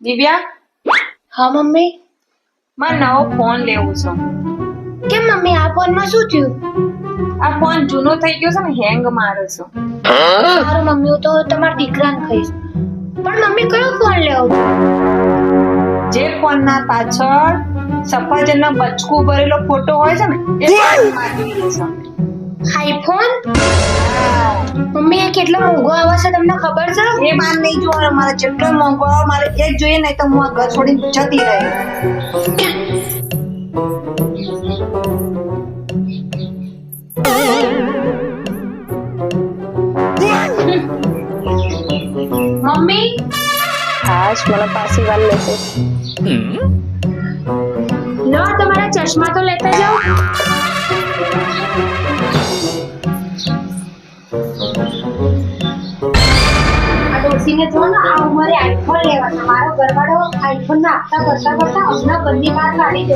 દિવ્યા, હા મમ્મી. મારે નવો ફોન લેવો છે. કેમ મમ્મી, આ ફોનમાં શું થયું? આ ફોન જૂનો થઈ ગયો છે ને, હેંગ મારે છે. સારું મમ્મી, હું તો તમારા દીકરાને કહીશ. પણ મમ્મી કયો ફોન લેવો? જે ફોન ના પાછળ સફરજનનો બચકું ભરેલો ફોટો હોય છે ને, એ ફોન મારી છે. આઈફોન? મમ્મી એ કેટલો મોંઘો આવે છે તમને ખબર છે? એ માર નહીં જોવાનો, મારે જેટલો મોંઘો આવે મારે એ જ જોઈએ, નહીં તો હું આ ઘર છોડીને જતી રહી. મમ્મી હાશ, મને પાછી વાર લેશે. લો તમારા ચશ્મા તો લેતા જાઓ. આ ડોસીને જો ને આ ઉંમરે આઈફોન લેવાનો, મારો ઘરવાળો આઈફોન ના આપતા કરતા અમને બંને વાત કાઢી દે.